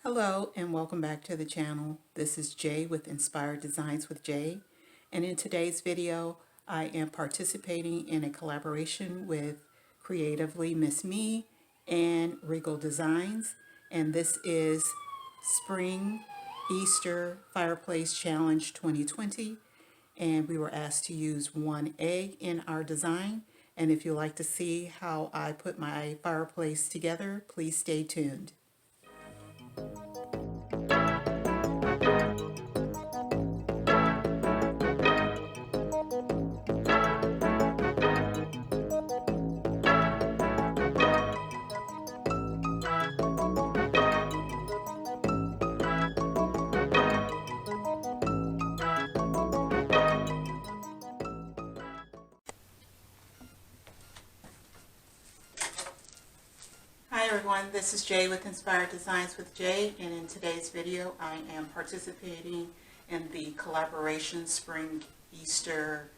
Hello and welcome back to the channel. This is Jae with Inspired Designs with Jae, and in today's video I am participating in a collaboration with Creatively MsMe and Regal Designs, and this is Spring Easter Fireplace Challenge 2020, and we were asked to use one egg in our design. And if you'd like to see how I put my fireplace together, please stay tuned. Hi everyone, this is Jae with Inspired Designs with Jae, and in today's video I am participating in the collaboration Spring Easter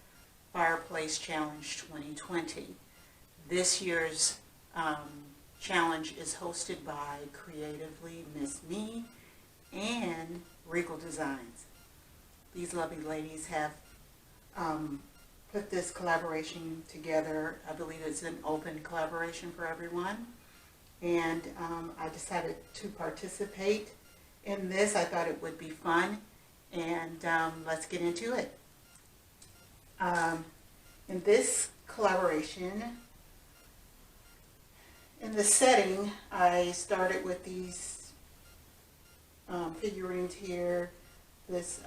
Fireplace Challenge 2020. This year's challenge is hosted by Creatively MsMe and Regal Designs. These lovely ladies have put this collaboration together. I believe it's an open collaboration for everyone. And I decided to participate in this. I thought it would be fun, and let's get into it. In this collaboration, in the setting, I started with these figurines here, this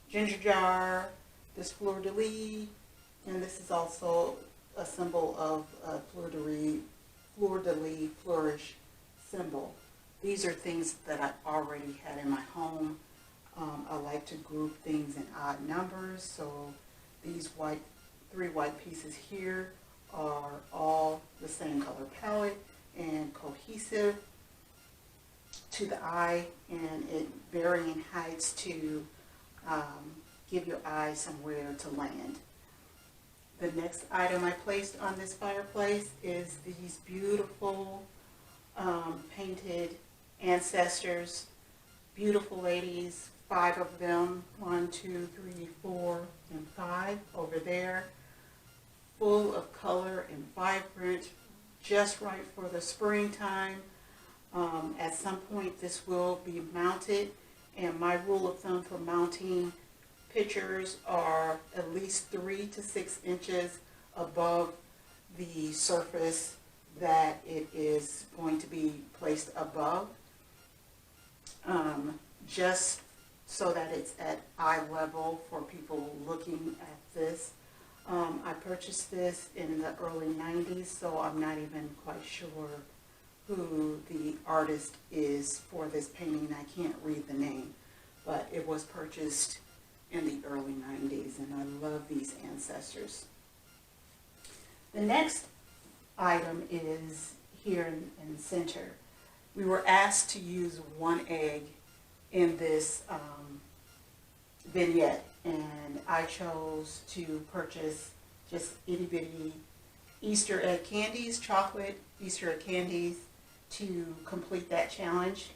ginger jar, this fleur-de-lis, and this is also a symbol of fleur-de-lis flourish symbol. These are things that I already had in my home. I like to group things in odd numbers, so these three white pieces here are all the same color palette and cohesive to the eye, and it varying heights to give your eye somewhere to land. The next item I placed on this fireplace is these beautiful painted ancestors, beautiful ladies, 5 of them, 1, 2, 3, 4, and 5 over there, full of color and vibrant, just right for the springtime. At some point this will be mounted, and my rule of thumb for mounting pictures are at least 3 to 6 inches above the surface that it is going to be placed above, just so that it's at eye level for people looking at this. I purchased this in the early 90s, so I'm not even quite sure who the artist is for this painting. I can't read the name, but it was purchased in the early 90s, and I love these ancestors. The next item is here in the center. We were asked to use one egg in this vignette, and I chose to purchase just itty bitty Easter egg candies, chocolate Easter egg candies, to complete that challenge.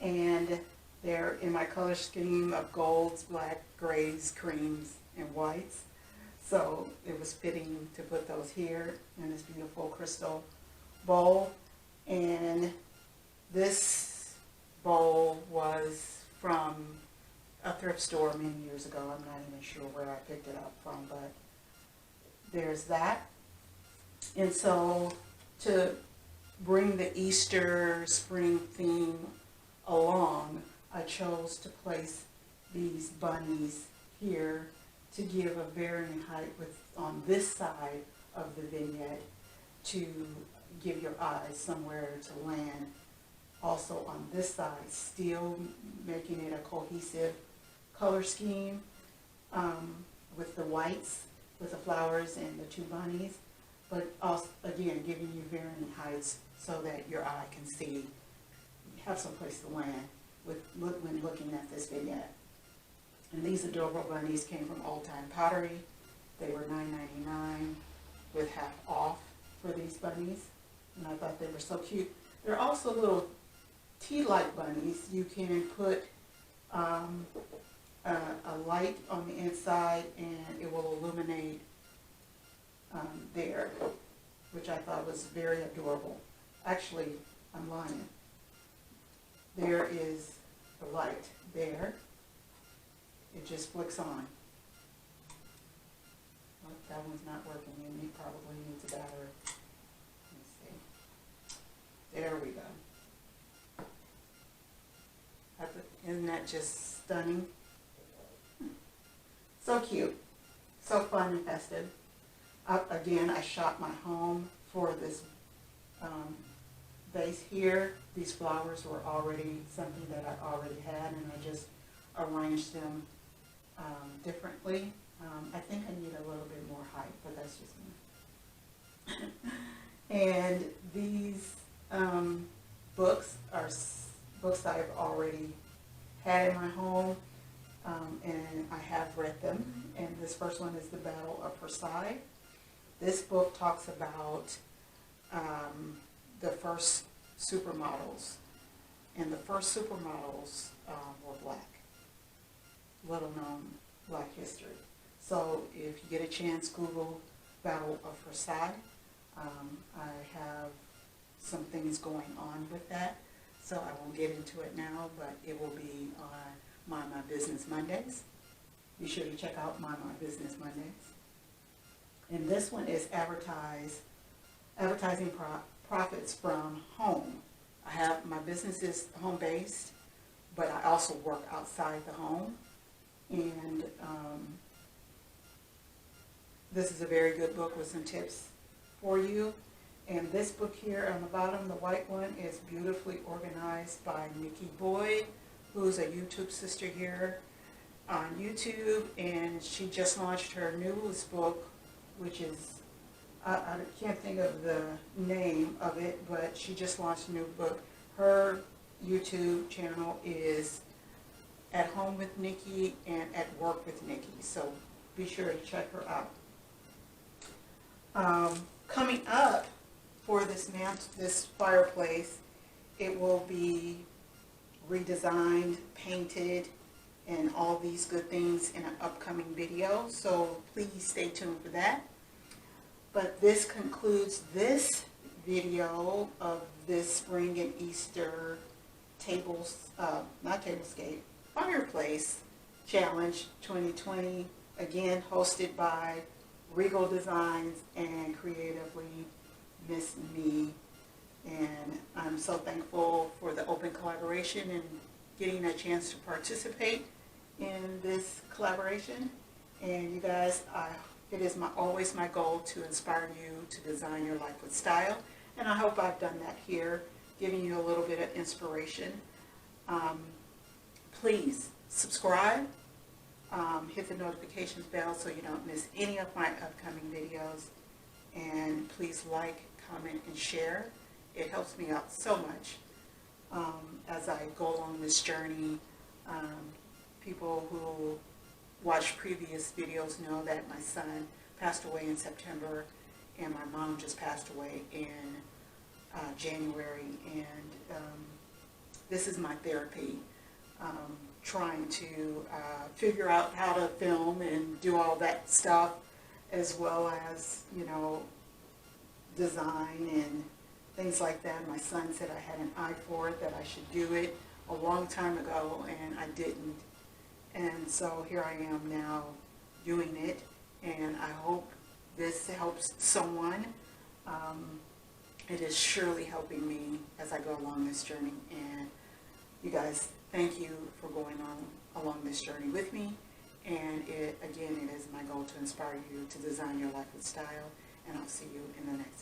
And they're in my color scheme of golds, black, grays, creams, and whites. So it was fitting to put those here in this beautiful crystal bowl. And this bowl was from a thrift store many years ago. I'm not even sure where I picked it up from, but there's that. And so to bring the Easter spring theme along, I chose to place these bunnies here to give a varying height on this side of the vignette to give your eyes somewhere to land. Also on this side, still making it a cohesive color scheme with the whites, with the flowers and the 2 bunnies, but also, again, giving you varying heights so that your eye can see, have some place to land when looking at this vignette. And these adorable bunnies came from Old Time Pottery. They were $9.99 with half off for these bunnies, and I thought they were so cute. They're also little tea light bunnies, you can put a light on the inside and it will illuminate there, which I thought was very adorable. Actually, I'm lying. There is the light there. It just flicks on. Oh, that one's not working, and it probably needs a battery. Let me see. There we go. Isn't that just stunning? So cute. So fun and festive. Again, I shot my home for this vase here. These flowers were already something that I already had, and I just arranged them differently. I think I need a little bit more height, but that's just me. And these books are books I've already had in my home, and I have read them. And this first one is The Battle of Versailles. This book talks about the first supermodels, and the first supermodels were black, little known black history. So if you get a chance, Google Battle of Versailles. I have some things going on with that, so I won't get into it now, but it will be on My Business Mondays. Be sure to check out My Business Mondays. And this one is advertising profits from home. My business is home-based, but I also work outside the home. And this is a very good book with some tips for you. And this book here on the bottom, the white one, is beautifully organized by Nikki Boyd, who's a YouTube sister here on YouTube. And she just launched her newest book, which is, I can't think of the name of it, but she just launched a new book. Her YouTube channel is At Home with Nikki and At Work with Nikki, so be sure to check her out. Coming up for this fireplace, it will be redesigned, painted, and all these good things in an upcoming video, so please stay tuned for that. But this concludes this video of this spring and Easter Fireplace Challenge 2020, again hosted by Regal Designs and creatively MsMe. And I'm so thankful for the open collaboration and getting a chance to participate in this collaboration. And you guys, it is always my goal to inspire you to design your life with style. And I hope I've done that here, giving you a little bit of inspiration. Please subscribe, hit the notifications bell so you don't miss any of my upcoming videos. And please like, comment, and share. It helps me out so much as I go along this journey. People who watch previous videos know that my son passed away in September and my mom just passed away in January, and this is my therapy, trying to figure out how to film and do all that stuff, as well as, you know, design and things like that. My son said I had an eye for it, that I should do it a long time ago, and I didn't. And so here I am now doing it, and I hope this helps someone. It is surely helping me as I go along this journey. And you guys, thank you for going on along this journey with me. And it is my goal to inspire you to design your life with style. And I'll see you in the next